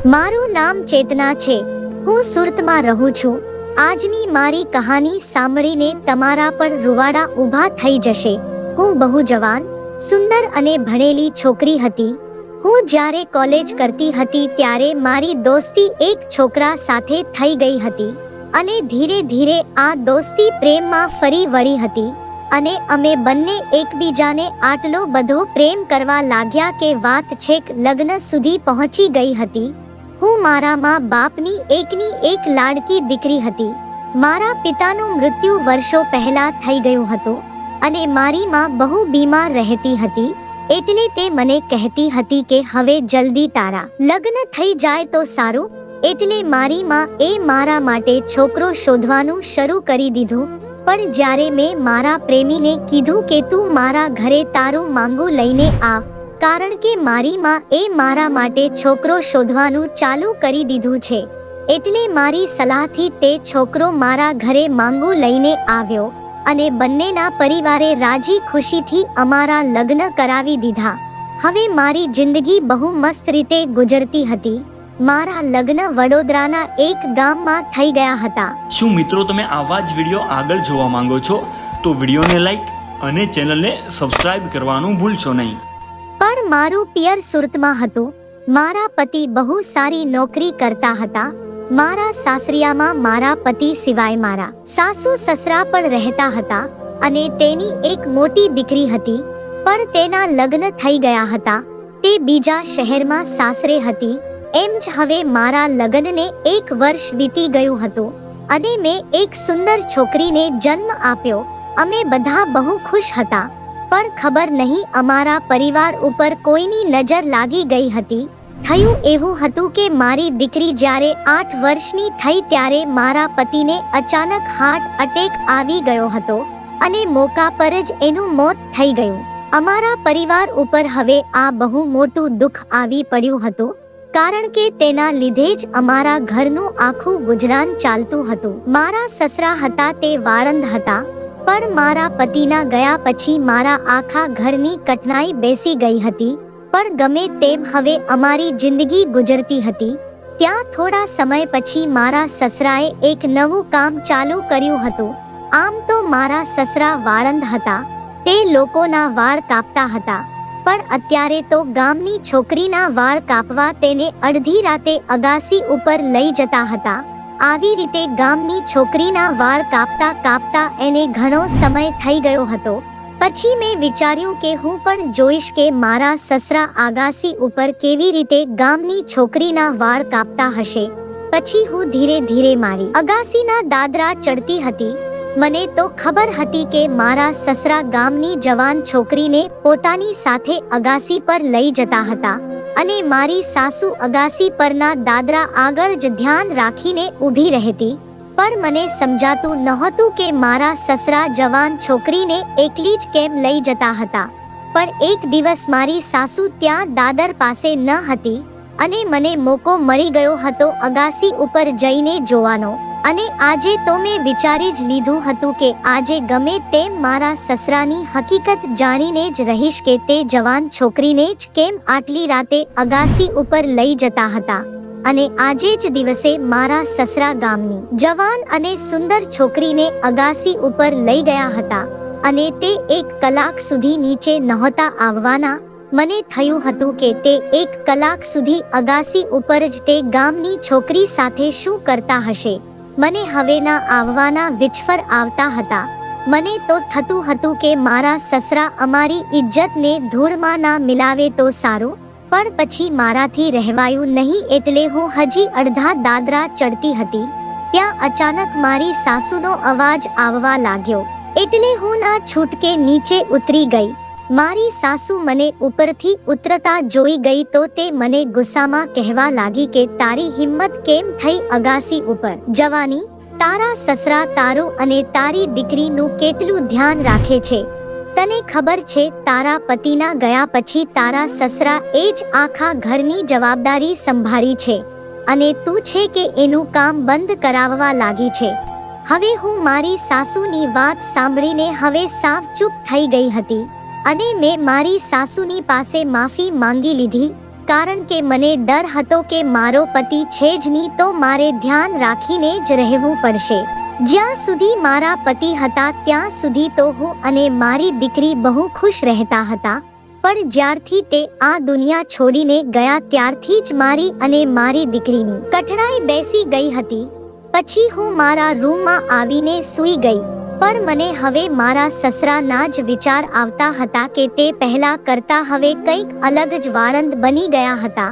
મારું નામ ચેતના છે. હું સુરતમાં રહું છું. આજની મારી કહાની સાંભળીને તમારા પર રૂવાડા ઊભા થઈ જશે. હું બહુ જવાન, સુંદર અને ભણેલી છોકરી હતી. હું જ્યારે કોલેજ કરતી હતી ત્યારે મારી દોસ્તી એક છોકરા સાથે થઈ ગઈ હતી અને ધીરે ધીરે આ દોસ્તી પ્રેમમાં ફરી વળી હતી અને અમે બંને એકબીજાને આટલો બધો પ્રેમ કરવા લાગ્યા કે વાત છેક લગ્ન સુધી પહોંચી ગઈ હતી. હું મારા મા બાપની એકની એક લાડકી દીકરી હતી. મારા પિતાનું મૃત્યુ વર્ષો પહેલા થઈ ગયું હતું અને મારી માં બહુ બીમાર રહેતી હતી. એટલે તે મને કહેતી હતી કે હવે જલ્દી તારા લગ્ન થઈ જાય તો સારું. એટલે મારી માં મારા માટે છોકરો શોધવાનું શરૂ કરી દીધું. પણ જ્યારે મેં મારા પ્રેમીને કીધું કે તું મારા ઘરે તારું માંગું લઈને આવ, કારણ કે મારી માં મારા માટે છોકરો શોધવાનું ચાલુ કરી દીધું છે, એટલે મારી સલાહથી તે છોકરો મારા ઘરે માંગું લઈને આવ્યો અને બંનેના પરિવારે રાજી ખુશીથી અમારા લગ્ન કરાવી દીધા. હવે મારી જિંદગી બહુ મસ્ત રીતે ગુજરતી હતી. મારા લગ્ન વડોદરાના એક ગામમાં થઈ ગયા હતા. શું મિત્રો તમે આવા જ વિડીયો આગળ જોવા માંગો છો? તો વિડીયોને લાઈક અને ચેનલને સબસ્ક્રાઇબ કરવાનું ભૂલશો નહીં. પણ મારું પિયર સુરતમાં હતું. મારા પતિ બહુ સારી નોકરી કરતા હતા. મારા સાસરિયામાં મારા પતિ સિવાય મારા સાસુ સસરા પણ રહેતા હતા અને તેની એક મોટી દીકરી હતી, પણ તેના લગ્ન થઈ ગયા હતા. તે બીજા શહેરમાં સાસરે હતી. એમ જ હવે મારા લગ્નને 1 વર્ષ વીતી ગયું હતું અને મેં એક સુંદર છોકરીને જન્મ આપ્યો. અમે બધા બહુ ખુશ હતા, પણ ખબર નહીં અમારા પરિવાર ઉપર કોઈની નજર લાગી ગઈ હતી. થયું એવું હતું કે મારી દીકરી જ્યારે 8 વર્ષની થઈ ત્યારે મારા પતિને અચાનક હાર્ટ અટેક આવી ગયો હતો અને મોકા પર જ એનું મોત થઈ ગયું. અમારા પરિવાર ઉપર હવે આ બહુ મોટું દુઃખ આવી પડ્યું હતું, કારણ કે તેના લીધે જ અમારા ઘરનું આખું ગુજરાન ચાલતું હતું. મારા સસરા હતા તે વાળંદ હતા, પણ મારા પતિના ગયા પછી મારા આખા ઘરની કઠણાઈ બેસી ગઈ હતી. પણ ગમે તેમ હવે અમારી જિંદગી ગુજરતી હતી. ત્યાં થોડા સમય પછી મારા સસરાએ એક નવું કામ ચાલુ કર્યું હતું. આમ તો મારા સસરા વાળંદ હતા, તે લોકોના વાળ કાપતા હતા, પણ અત્યારે તો ગામની છોકરીના વાળ કાપવા તેને અડધી રાતે અગાસી ઉપર લઈ જતા હતા. આવી રીતે ગામની છોકરીના વાળ કાપતા કાપતા એને ઘણો સમય થઈ ગયો હતો. પછી મેં વિચાર્યું કે હું પણ જોઈશ કે મારા સસરા અગાસી ઉપર કેવી રીતે ગામની છોકરીના વાળ કાપતા હશે. પછી હું ધીરે ધીરે મારી અગાસીના દાદરા ચડતી હતી. મને તો ખબર હતી કે મારા સસરા ગામની જવાન છોકરીને પોતાની સાથે અગાસી પર લઈ જતા હતા અને મારી સાસુ અગાસી પરના દાદરા આગળ જ ધ્યાન રાખીને ઊભી રહેતી. પણ મને સમજાતું નહોતું કે મારા સસરા જવાન છોકરીને એકલી જ કેમ લઈ જતા હતા. પણ એક દિવસ મારી સાસુ ત્યાં દાદર પાસે ન હતી અને મને મોકો મળી ગયો હતો અગાસી ઉપર જઈને જોવાનો. અને આજે તો મેં વિચારી જ લીધું હતું કે આજે ગમે તેમ મારા સસરાની હકીકત જાણીને જ રહીશ કે તે જવાન છોકરીને જ કેમ આટલી રાતે અગાસી ઉપર લઈ જતા હતા. અને આજે જ દિવસે મારા સસરા ગામની જવાન અને સુંદર છોકરીને અગાસી ઉપર લઈ ગયા હતા અને તે 1 કલાક સુધી નીચે નહોતા આવવાના. મને થયું હતું કે તે 1 કલાક સુધી અગાસી ઉપર જ તે ગામની છોકરી સાથે શું કરતા હશે. મને હવેના આવવાના વિચફર આવતા હતા. મને તો થતું હતું કે મારા સસરા અમારી ઇજ્જતને ધૂળમાં ના મિલાવે તો સારું, પણ પછી મારાથી રહેવાયું નહીં એટલે હું હજી અડધા દાદરા ચડતી હતી. ત્યાં અચાનક મારી સાસુનો અવાજ આવવા લાગ્યો, એટલે હું ના છૂટકે નીચે ઉતરી ગઈ. મારી સાસુ મને ઉપરથી ઉતરતા જોઈ ગઈ તો તે મને ગુસ્સામાં કહેવા લાગી કે તારી હિંમત કેમ થઈ અગાસી ઉપર જવાની? તારા સસરા તારું અને તારી દીકરીનું કેટલું ધ્યાન રાખે છે. તને ખબર છે તારા પતિના ગયા પછી તારા સસરા એ જ આખા ઘરની જવાબદારી સંભાળી છે અને તું છે કે એનું કામ બંધ કરાવવા લાગી છે. હવે હું મારી સાસુની વાત સાંભળીને હવે સાવ ચૂપ થઈ ગઈ હતી અને મેં મારી સાસુની પાસે માફી માંગી લીધી, કારણ કે મને ડર હતો કે મારો પતિ છે જ નહીં તો મારે ધ્યાન રાખીને જ રહેવું પડશે. જ્યાં સુધી મારા પતિ હતા ત્યાં સુધી તો હું અને મારી દીકરી બહુ ખુશ રહેતા હતા, પણ જ્યારથી તે આ દુનિયા છોડીને ગયા ત્યારથી જ મારી અને મારી દીકરીની કઠણાઈ બેસી ગઈ હતી. પછી હું મારા રૂમમાં આવીને સૂઈ ગઈ, પણ મને હવે મારા સસરાના જ વિચાર આવતા હતા કે તે પહેલા કરતા હવે કંઈક અલગ જ વાળંદ બની ગયા હતા.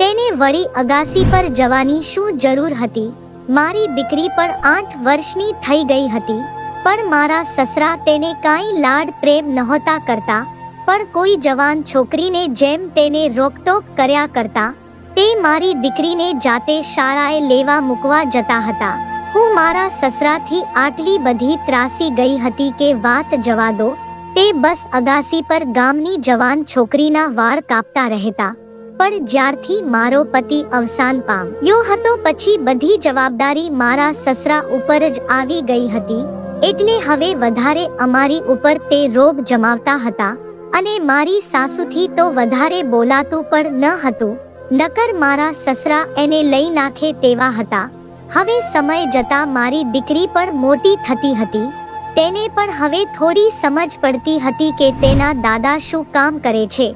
તેને વળી અગાસી પર જવાની શું જરૂર હતી? મારી દીકરી પણ 8 વર્ષની થઈ ગઈ હતી, પણ મારા સસરા તેને કાંઈ લાડ પ્રેમ નહોતા કરતા, પણ કોઈ જવાન છોકરીને જેમ તેને રોકટોક કર્યા કરતા. તે મારી દીકરીને જાતે શાળાએ લેવા મૂકવા જતા હતા. હું મારા સસરાથી આટલી બધી ત્રાસી ગઈ હતી કે વાત જવા દો. તે બસ અગાસી પર ગામની જવાન છોકરીના વાળ કાપતા રહેતા. પણ જ્યારથી મારો પતિ અવસાન પામ્યો હતો પછી બધી જવાબદારી મારા સસરા ઉપર જ આવી ગઈ હતી, એટલે હવે વધારે અમારી ઉપર તે રોબ જમાવતા હતા, અને મારી સાસુથી તો વધારે બોલાતું પણ ન હતું, નકર મારા સસરા એને લઈ નાખે તેવા હતા. હવે સમય જતા મારી દીકરી પણ મોટી થતી હતી. તેને પણ હવે થોડી સમજ પડતી હતી કે તેના દાદા શું કામ કરે છે.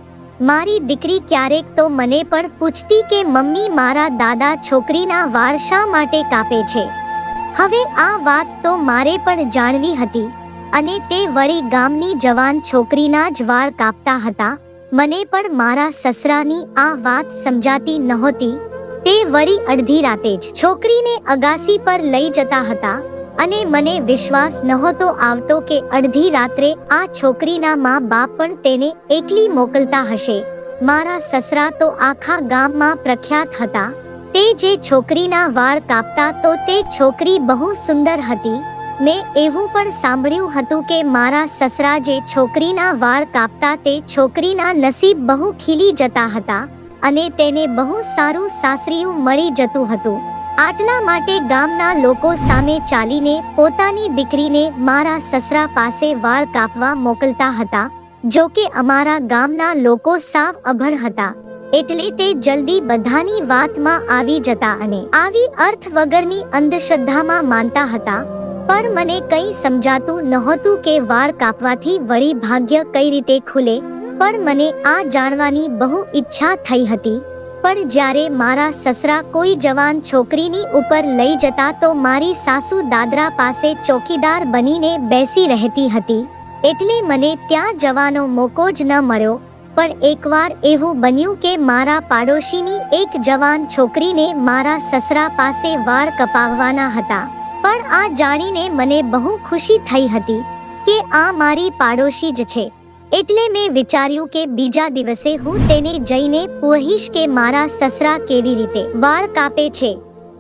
મારી દીકરી ક્યારેક તો મને પણ પૂછતી કે મમ્મી મારા દાદા છોકરીના વાળ શા માટે કાપે છે. હવે આ વાત તો મારે પણ જાણવી હતી, અને તે વળી ગામની જવાન છોકરીના જ વાળ કાપતા હતા. મને પણ મારા સસરાની આ વાત સમજાતી નહોતી. તે વળી અડધી રાતે જ છોકરીને અગાસી પર લઈ જતા હતા, અને મને વિશ્વાસ નહોતો આવતો કે અડધી રાત્રે આ છોકરીના મા બાપ પણ તેને એકલી મોકલતા હશે. મારા સસરા તો આખા ગામમાં પ્રખ્યાત હતા. તે જે છોકરીના વાળ કાપતા તો તે છોકરી બહુ સુંદર હતી. મેં એવું પણ સાંભળ્યું હતું કે મારા સસરા જે છોકરીના વાળ કાપતા તે છોકરીના નસીબ બહુ ખીલી જતા હતા, અને તેને બહુ સારું સાસરિયું મળી જતું હતું. આટલા માટે ગામના લોકો સામે ચાલીને પોતાની દીકરીને મારા સસરા પાસે વાળ કાપવા મોકલતા હતા. જો કે અમારા ગામના લોકો સાવ અભણ હતા, એટલે તે જલ્દી બધાની વાતમાં આવી જતા અને આવી અર્થ વગરની અંધશ્રદ્ધામાં માનતા હતા. પણ મને કંઈ સમજાતું નહોતું કે વાળ કાપવાથી વળી ભાગ્ય કઈ રીતે ખુલે. પણ મને આ જાણવાની બહુ ઈચ્છા થઈ હતી. પણ જ્યારે મારા સસરા કોઈ જવાન છોકરીની ઉપર લઈ જતા તો મારી સાસુ દાદરા પાસે ચોકીદાર બનીને બેસી રહેતી હતી, એટલે મને ત્યાં જવાનો મોકો જ ન મળ્યો. પણ એકવાર એવું બન્યું કે મારા પાડોશીની એક જવાન છોકરીને મારા સસરા પાસે વાળ કપાવવાના હતા. પણ આ જાણીને મને બહુ ખુશી થઈ હતી કે આ મારી પાડોશી જ છે. એટલે મેં વિચાર્યું કે બીજા દિવસે હું તેને જઈને પૂછીશ કે મારા સસરા કેવી રીતે વાળ કાપે છે.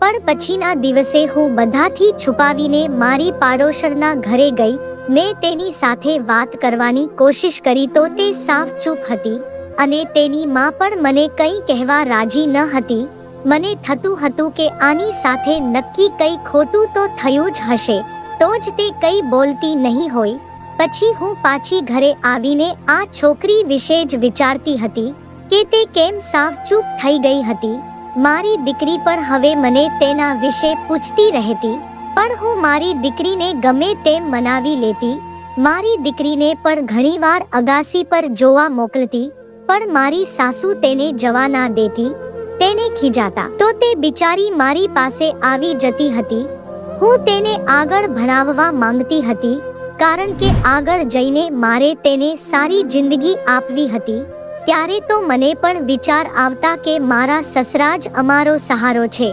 પણ પછીના દિવસે હું બધાથી છુપાવીને મારી પાડોશરના ઘરે ગઈ. મેં તેની સાથે વાત કરવાની કોશિશ કરી તો તે સાવ ચૂપ હતી, અને તેની માં પણ મને કંઈ કહેવા રાજી ન હતી. મને થતું હતું કે આની સાથે નક્કી કંઈ ખોટું તો થયું જ હશે, તો જ તે કંઈ બોલતી નહીં હોય. પછી હું પાછી ઘરે આવીને આ છોકરી વિશે જ વિચારતી હતી કે તે કેમ સાવ ચૂપ થઈ ગઈ હતી. મારી દીકરી પણ હવે મને તેના વિશે પૂછતી રહેતી, પણ હું મારી દીકરીને ગમે તેમ મનાવી લેતી. મારી દીકરીને પણ ઘણીવાર અગાસી પર જોવા મોકલતી, પણ મારી સાસુ તેને જવા ના દેતી. તેને ખીજાતા તો તે બિચારી મારી પાસે આવી જતી હતી. હું તેને આગળ ભણાવવા માંગતી હતી, કારણ કે આગળ જઈને મારે તેને સારી જિંદગી આપવી હતી. ત્યારે તો મને પણ વિચાર આવતા કે મારા સસરા જ અમારો સહારો છે,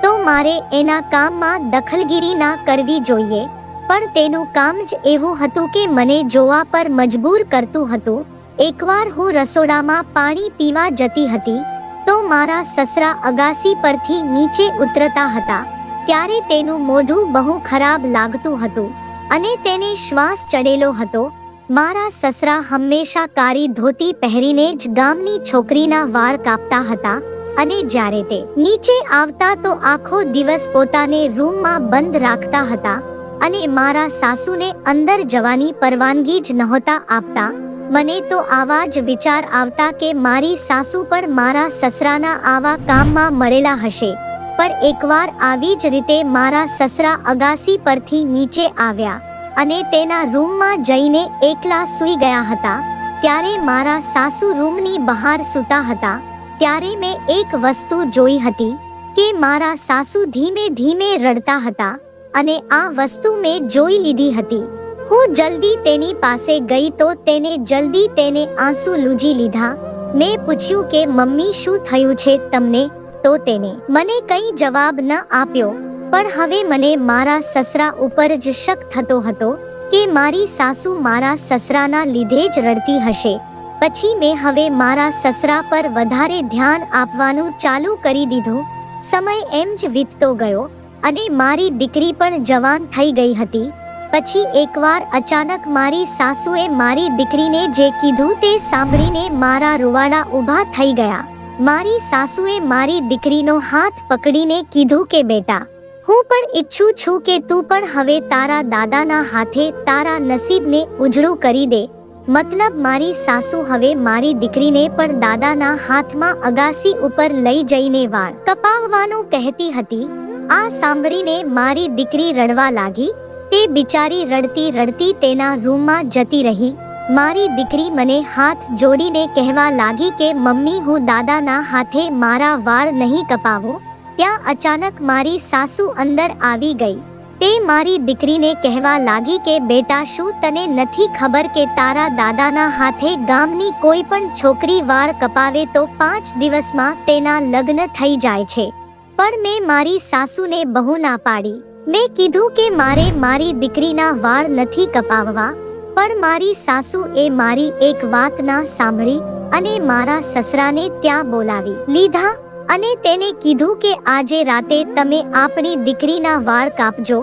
તો મારે એના કામમાં દખલગીરી ના કરવી જોઈએ. પણ તેનું કામ જ એવું હતું કે મને જોવા પર મજબૂર કરતું હતું. એકવાર હું રસોડામાં પાણી પીવા જતી હતી તો મારા સસરા અગાસી પરથી નીચે ઉતરતા હતા. ત્યારે તેનું મોઢું બહુ ખરાબ લાગતું હતું, અને તેને શ્વાસ ચડેલો હતો. મારા સસરા હંમેશા કાળી ધોતી પહેરીને જ ગામની છોકરીના વાળ કાપતા હતા, અને જ્યારે તે નીચે આવતા તો આખો દિવસ પોતાને રૂમમાં બંધ રાખતા હતા, અને મારા સાસુને અંદર જવાની પરવાનગી જ નહોતા આપતા. મને તો આવા જ વિચાર આવતા કે મારી સાસુ પણ મારા સસરાના આવા કામમાં મળેલા હશે. પણ એકવાર આવી જ રીતે મારા સસરા અગાસી પરથી નીચે આવ્યા અને તેના રૂમમાં જઈને એકલા સૂઈ ગયા હતા. ત્યારે મારા સાસુ રૂમની બહાર સૂતા હતા. ત્યારે મેં એક વસ્તુ જોઈ હતી કે મારા સાસુ ધીમે ધીમે રડતા હતા અને આ વસ્તુ મેં જોઈ લીધી હતી. હું જલ્દી તેની પાસે ગઈ તો તેને આંસુ લૂજી લીધા. મેં પૂછ્યું કે મમ્મી શું થયું છે તમને? તો તેને મને કંઈ જવાબ ન આપ્યો. પણ હવે મને મારા સસરા ઉપર જ શક થતો હતો કે મારી સાસુ મારા સસરાના લીધે જ રડતી હશે. પછી મેં હવે મારા સસરા પર વધારે ધ્યાન આપવાનું ચાલુ કરી દીધું. સમય એમ જ વીતતો ગયો અને મારી દીકરી પણ જવાન થઈ ગઈ હતી. પછી એકવાર અચાનક મારી સાસુએ મારી દીકરીને જે કીધું તે સાંભળીને મારા રૂવાડા ઊભા થઈ ગયા. મારી સાસુએ મારી દીકરીનો હાથ પકડીને કીધું કે બેટા, હું પણ ઈચ્છું છું કે તું પણ હવે તારા દાદાના હાથે તારા નસીબને ઉજળું કરી દે. મતલબ મારી સાસુ હવે મારી દીકરીને પણ દાદાના હાથમાં અગાસી ઉપર લઈ જઈને વાળ કપાવવાનું કહેતી હતી. આ સાંભળીને મારી દીકરી રડવા લાગી. તે બિચારી રડતી રડતી તેના રૂમમાં જતી રહી. મારી દીકરી મને હાથ જોડીને કહેવા લાગી કે મમ્મી, હું દાદાના હાથે મારા વાળ નહીં કપાવું. ત્યાં અચાનક મારી સાસુ અંદર આવી ગઈ. તે મારી દીકરીને કહેવા લાગી કે બેટા, શું તને નથી ખબર કે તારા દાદાના હાથે ગામની કોઈ પણ છોકરી વાળ કપાવે તો 5 દિવસમાં તેના લગ્ન થઈ જાય છે. પણ મેં મારી સાસુને બહુ ના પાડી. મેં કીધું કે મારે મારી દીકરીના વાળ નથી કપાવવા. પણ મારી સાસુ એ મારી એક વાત ના સાંભળી અને મારા સસરાને ત્યાં બોલાવી લીધા અને તેને કીધું કે આજે રાતે તમે આપણી દીકરીના વાળ કાપજો.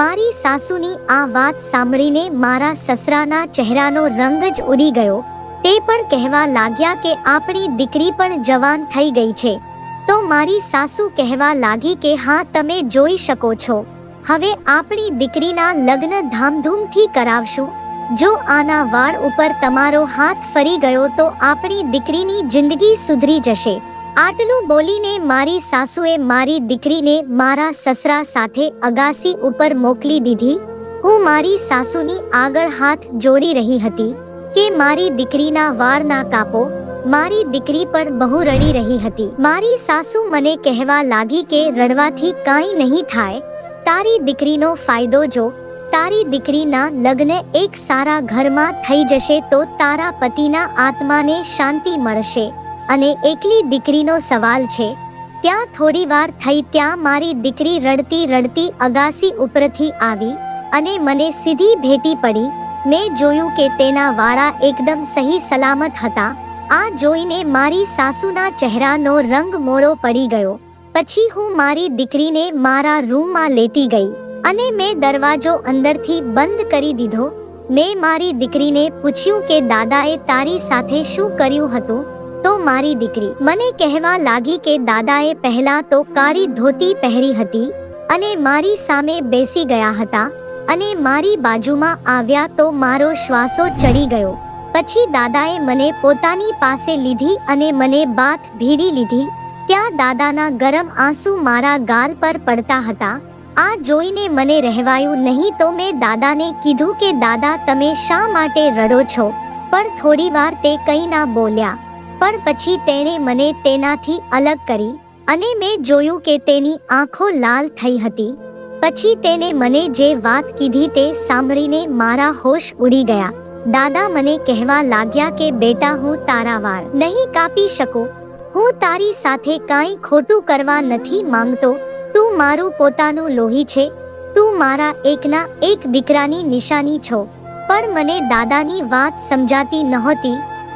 મારી સાસુની આ વાત સાંભળીને મારા સસરાના ચહેરાનો રંગ જ ઉડી ગયો. તે પણ કહેવા લાગ્યા કે આપણી દીકરી પણ જવાન થઈ ગઈ છે. તો મારી સાસુ કહેવા લાગી કે હા, તમે જોઈ શકો છો, હવે આપણી દીકરીના લગ્ન ધામધૂમથી કરાવશું. જો આના વાળ ઉપર તમારો હાથ ફરી ગયો તો આપણી દીકરીની જિંદગી સુધરી જશે. આટલું બોલીને મારી સાસુએ મારી દીકરીને મારા સસરા સાથે અગાસી ઉપર મોકલી દીધી. હું મારી સાસુની આગળ હાથ જોડી રહી હતી કે મારી દીકરીના વાળ ના કાપો. મારી દીકરી પણ બહુ રડી રહી હતી. મારી સાસુ મને કહેવા લાગી કે રડવાથી કાંઈ નહીં થાય. તારી દીકરીનો ફાયદો જો. તારી દીકરીના લગ્ન એક સારા ઘરમાં થઈ જશે તો તારા પતિના આત્માને શાંતિ મળશે. અને એકલી દીકરીનો સવાલ છે. ત્યાં થોડી વાર થઈ ત્યાં મારી દીકરી રડતી રડતી અગાસી ઉપરથી આવી અને મને સીધી ભેટી પડી. મેં જોયું કે તેના વાળા એકદમ સહી સલામત હતા. આ જોઈને મારી સાસુના ચહેરાનો રંગ મોડો પડી ગયો. પછી હું મારી દીકરીને મારા રૂમમાં લેતી ગઈ અને મેં દરવાજો અંદરથી બંધ કરી દીધો. મેં મારી દીકરીને પૂછ્યું કે દાદાએ તારી સાથે શું કર્યું હતું? તો મારી દીકરી મને કહેવા લાગી કે દાદાએ પહેલા તો કાળી ધોતી પહેરી હતી અને મારી સામે બેસી ગયા હતા અને મારી બાજુમાં આવ્યા તો મારો શ્વાસો ચડી ગયો. પછી દાદાએ મને પોતાની પાસે લીધી અને મને બાથ ભીડી લીધી. ત્યાં દાદાના ગરમ આંસુ મારા ગાલ પર પડતા હતા. આ જોઈને મને રહેવાયું નહીં તો મેં દાદાને કીધું કે દાદા, તમે શા માટે રડો છો? પણ થોડી વાર તે કંઈ ના બોલ્યા. પણ પછી તેણે મને તેનાથી અલગ કરી અને મેં જોયું કે તેની આંખો લાલ થઈ હતી. પછી તેને મને જે વાત કીધી તે સાંભળીને મારા હોશ ઉડી ગયા. દાદા મને કહેવા લાગ્યા કે બેટા, હું તારા વાળ નહીં કાપી શકું. હું તારી સાથે કાંઈ ખોટું કરવા નથી માંગતો. તું મારું પોતાનું લોહી છે. તું મારા એકના એક દીકરાની નિશાની છો. પણ મને દાદાની વાત સમજાતી નહોતી.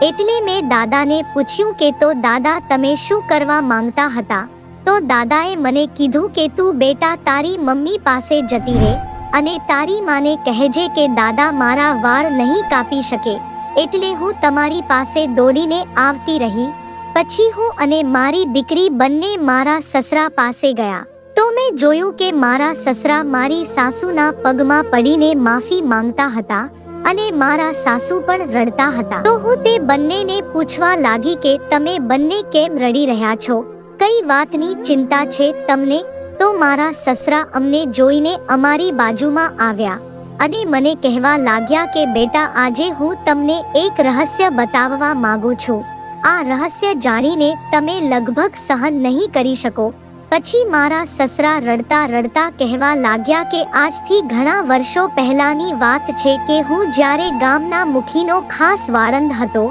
એટલે મેં દાદાને પૂછ્યું કે તો દાદા, તમે શું કરવા માંગતા હતા? તો દાદાએ મને કીધું કે તું બેટા તારી મમ્મી પાસે જતી રહે અને તારી માને કહેજે કે દાદા મારા વાળ નહીં કાપી શકે. એટલે હું તમારી પાસે દોડીને આવતી રહી. પછી હું અને મારી દીકરી બંને મારા સસરા પાસે ગયા. તો મેં જોયું કે મારા સસરા મારી સાસુના પગમાં પડીને માફી માંગતા હતા અને મારા સાસુ પણ રડતા હતા. તો હું તે બંનેને પૂછવા લાગી કે તમે બંને કેમ રડી રહ્યા છો, કઈ વાતની ચિંતા છે તમને? તો મારા સસરા અમને જોઈને અમારી બાજુમાં આવ્યા અને મને કહેવા લાગ્યા કે બેટા, આજે હું તમને એક રહસ્ય બતાવવા માંગુ છું. આ રહસ્ય જાણીને તમે લગભગ સહન નહીં કરી શકો. પછી મારા સસરા રડતા રડતા કહેવા લાગ્યા કે આજથી ઘણા વર્ષો પહેલાની વાત છે કે હું જ્યારે ગામના મુખીનો ખાસ વાળંદ હતો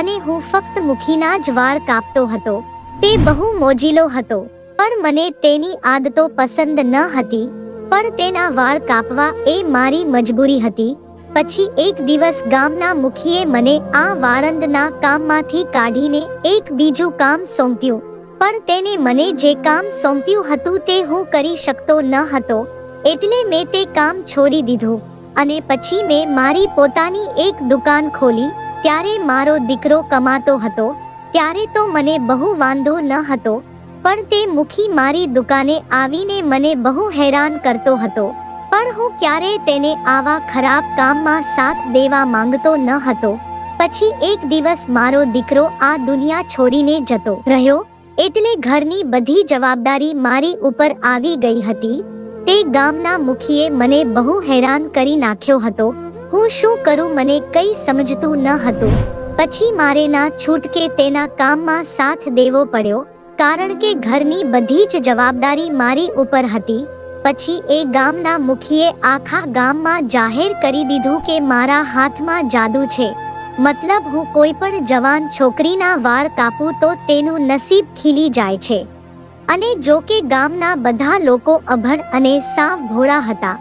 અને હું ફક્ત મુખીના જ વાળ કાપતો હતો. તે બહુ મોજીલો હતો, પણ મને તેની આદતો પસંદ ન હતી, પણ તેના વાળ કાપવા એ મારી મજબૂરી હતી. પછી એક દિવસ ગામના મુખીએ મને આ વાળંદના કામમાંથી કાઢીને એક બીજું કામ સોંપ્યું, પણ તેને મને જે કામ સોંપ્યું હતું તે હું કરી શકતો ન હતો, એટલે મેં તે કામ છોડી દીધું અને પછી મેં મારી પોતાની એક દુકાન ખોલી. ત્યારે મારો દીકરો કમાતો હતો, ત્યારે તો મને બહુ વાંધો ન હતો, પણ તે મુખી મારી દુકાને આવીને મને બહુ હેરાન કરતો હતો, પણ હું ક્યારેય તેને આવા ખરાબ કામમાં સાથ દેવા માંગતો ન હતો. પછી એક દિવસ મારો દીકરો આ દુનિયા છોડીને જતો રહ્યો, એટલે ઘરની બધી જવાબદારી મારી ઉપર આવી ગઈ હતી. તે ગામના મુખીએ મને બહુ હેરાન કરી નાખ્યો હતો. હું શું કરું મને કંઈ સમજતું ન હતું. પછી મારે ના છૂટકે તેના કામમાં સાથ દેવો પડ્યો, કારણ કે ઘરની બધી જ જવાબદારી મારી ઉપર હતી. પછી એ ગામના મુખીએ આખા ગામમાં જાહેર કરી દીધું કે મારા હાથમાં જાદુ છે, મતલબ હું કોઈ પણ જવાન છોકરીના વાળ કાપું તો તેનું નસીબ ખીલી જાય છે. અને જો કે ગામના બધા લોકો અભણ અને સાવ ભોળા હતા,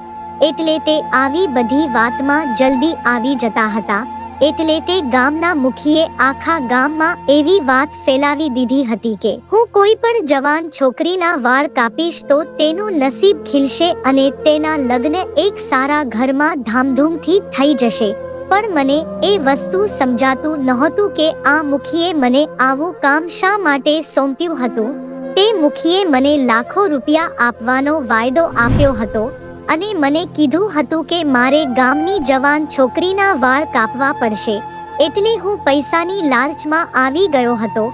એટલે તે આવી બધી વાતમાં જલ્દી આવી જતા હતા. એટલે તે ગામના મુખીએ આખા ગામમાં એવી વાત ફેલાવી દીધી હતી કે હું કોઈ પણ જવાન છોકરીના વાળ કાપીશ તો તેનું નસીબ ખીલશે અને તેના લગ્ન એક સારા ઘરમાં ધામધૂમથી થઈ જશે. પણ મને એ વસ્તુ સમજાતું નહોતું કે આ મુખીએ મને આવું કામ શા માટે સોંપ્યું હતું. તે મુખીએ મને લાખો રૂપિયા આપવાનો વાયદો આપ્યો હતો અને મને કીધું હતું કે મારે ગામની જવાન છોકરીના વાળ કાપવા પડશે. એટલે હું પૈસાની લાલચમાં આવી ગયો હતો.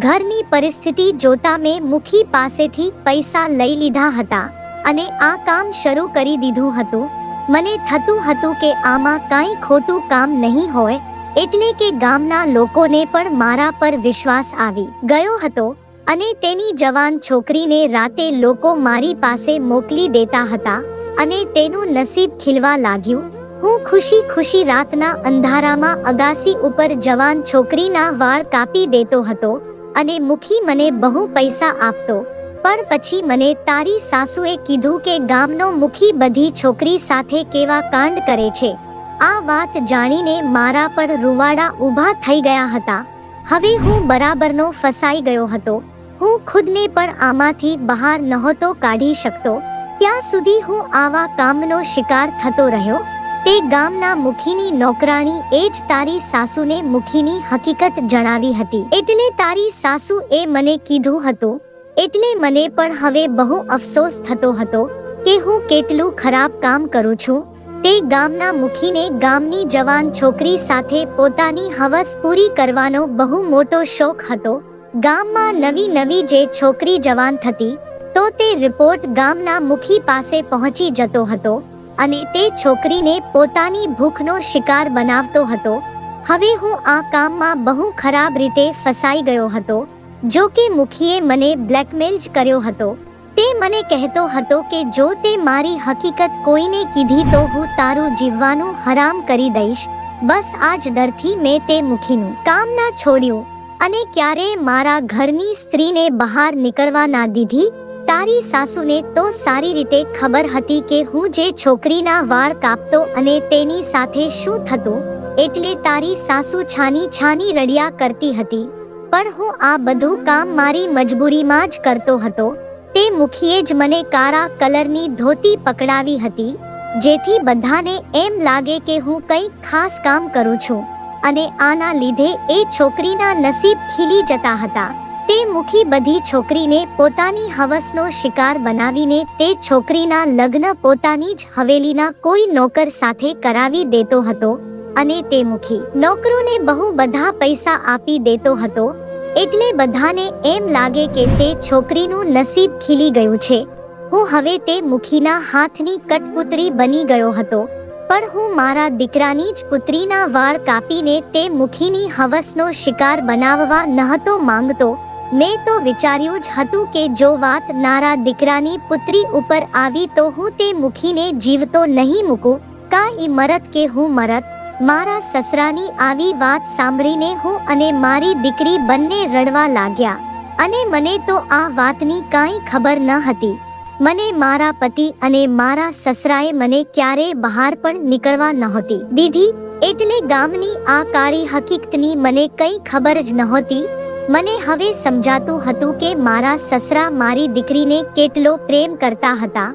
ઘરની પરિસ્થિતિ જોતા મેં મુખી પાસેથી પૈસા લઈ લીધા હતા અને આ કામ શરૂ કરી દીધું હતું. મને થતું હતું કે આમાં કાંઈ ખોટું કામ નહીં હોય, એટલે કે ગામના લોકોને પણ મારા પર વિશ્વાસ આવી ગયો હતો અને તેની જવાન છોકરીને રાતે લોકો મારી પાસે મોકલી દેતા હતા અને તેનું નસીબ ખીલવા લાગ્યું. હું ખુશી ખુશી રાતના અંધારામાં અગાસી ઉપર જવાન છોકરીના વાળ કાપી દેતો હતો અને મુખી મને બહુ પૈસા આપતો. પણ પછી મને તારી સાસુએ કીધું કે ગામનો મુખી બધી છોકરી સાથે કેવા કાંડ કરે છે. આ વાત જાણીને મારા પર રૂવાડા ઊભા થઈ ગયા હતા. હવે હું બરાબરનો ફસાઈ ગયો હતો. હું ખુદને પણ આમાંથી બહાર નહોતો કાઢી શકતો. ત્યાં સુધી હું આવા કામનો શિકાર થતો રહ્યો. તે ગામના મુખીની નોકરાણી એ જ તારી સાસુને મુખીની હકીકત જણાવી હતી. એટલે તારી સાસુ એ મને કીધું હતું. એટલે મને પણ હવે બહુ અફસોસ થતો હતો કે હું કેટલું ખરાબ કામ કરું છું. તે ગામના મુખીને ગામની જવાન છોકરી સાથે પોતાની હવસ પૂરી કરવાનો બહુ મોટો શોખ હતો. ગામમાં નવી નવી જે છોકરી જવાન થતી તો તે રિપોર્ટ ગામના મુખી પાસે પહોંચી જતો હતો અને તે છોકરીને પોતાની ભૂખનો શિકાર બનાવતો હતો. હવે હું આ કામમાં બહુ ખરાબ રીતે ફસાઈ ગયો હતો. જો કે મુખીએ મને બ્લેકમેલ જ કર્યો હતો. તે મને કહેતો હતો કે જો તે મારી હકીકત કોઈને કીધી તો હું તારું જીવવાનું હરામ કરી દઈશ. બસ આ જ ડરથી મેં તે મુખીનું કામ ના છોડ્યું અને ક્યારેય મારા ઘરની સ્ત્રીને બહાર નીકળવા ના દીધી. તારી સાસુને તો સારી રીતે ખબર હતી કે હું જે છોકરીના વાળ કાપતો અને તેની સાથે શું થતું, એટલે તારી સાસુ છાની છાની રડ્યા કરતી હતી. પણ હું આ બધું કામ મારી મજબૂરીમાં જ કરતો હતો. તે મુખીએ જ મને કાળા કલરની ધોતી પકડાવી હતી, જેથી બધાને એમ લાગે કે હું કંઈક ખાસ કામ કરું છું અને આના લીધે એ છોકરીના નસીબ ખીલી જતા હતા. તે મુખી બધી છોકરીને પોતાની હવસનો શિકાર બનાવીને તે છોકરીના લગ્ન પોતાની જ હવેલીના કોઈ નોકર સાથે કરાવી દેતો હતો અને તે મુખી નોકરોને બહુ બધા પૈસા આપી દેતો હતો, એટલે બધાને એમ લાગે કે તે છોકરીનું નસીબ ખીલી ગયું છે. હું હવે તે મુખીના હાથની કઠપુતળી બની ગયો હતો, પણ હું મારા દીકરાની જ પુત્રીના વાળ કાપીને તે મુખીની હવસનો શિકાર બનાવવા નહોતો માંગતો. મેં તો વિચાર્યું જ હતું કે જો વાત મારા દીકરાની પુત્રી ઉપર આવી તો હું તે મુખીને જીવતો નહીં મૂકું, કાંઈ મરત કે હું મરત. મારા સસરાની આવી વાત સાંભળીને હું અને મારી દીકરી બંને રડવા લાગ્યા, અને મને તો આ વાતની કાંઈ ખબર ન હતી. મને મારા પતિ અને મારા સસરાએ મને ક્યારે બહાર પણ નીકળવા નહોતી દીધી, એટલે ગામની આ કાળી હકીકતની મને કંઈ ખબર જ નહોતી. મને હવે સમજાતું હતું કે મારા સસરા મારી દીકરીને કેટલો પ્રેમ કરતા હતા.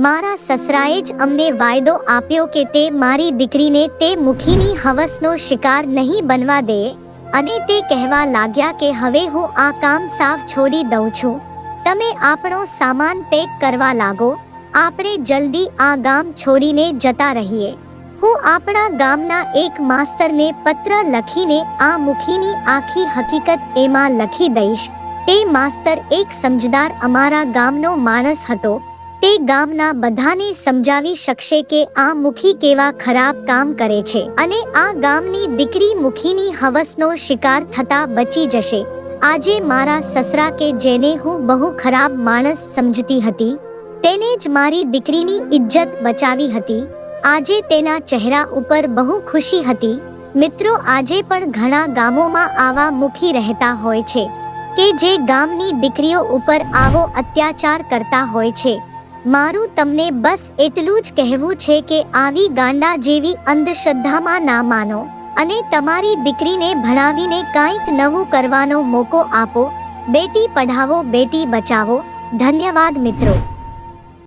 મારા સસરાએ જ અમને વાયદો આપ્યો કે તે મારી દીકરીને તે મુખીની હવસનો શિકાર નહીં બનવા દે, અને તે કહેવા લાગ્યા કે હવે હું આ કામ સાવ છોડી દઉં છું. તમે આપણો સામાન પેક કરવા લાગો, આપણે જલ્દી આ ગામ છોડીને જતા રહીએ. હું આપણા ગામના એક માસ્તરને પત્ર લખીને આ મુખીની આખી હકીકત એમાં લખી દઈશ. તે માસ્તર એક સમજદાર અમારા ગામનો માણસ હતો. તે ગામના બધાને સમજાવી શકશે કે આ મુખી કેવા ખરાબ કામ કરે છે, અને આ ગામની દીકરી મુખીની હવસનો શિકાર થતા બચી જશે. આજે મારા સસરા કે જેને હું બહુ ખરાબ માણસ સમજતી હતી, તેને જ મારી દીકરીની ઇજ્જત બચાવી હતી. આજે તેના ચહેરા ઉપર બહુ ખુશી હતી. મિત્રો, આજે પણ ઘણા ગામોમાં આવા મુખી રહેતા હોય છે કે જે ગામની દીકરીઓ ઉપર આવો અત્યાચાર કરતા હોય છે. મારું તમને બસ એટલું જ કહેવું છે કે આવી ગાંડા જેવી અંધશ્રદ્ધામાં ના માનો, અને તમારી દીકરીને ભણાવીને કાંઈક નવું કરવાનો મોકો આપો. બેટી પઢાવો, બેટી બચાવો. ધન્યવાદ મિત્રો.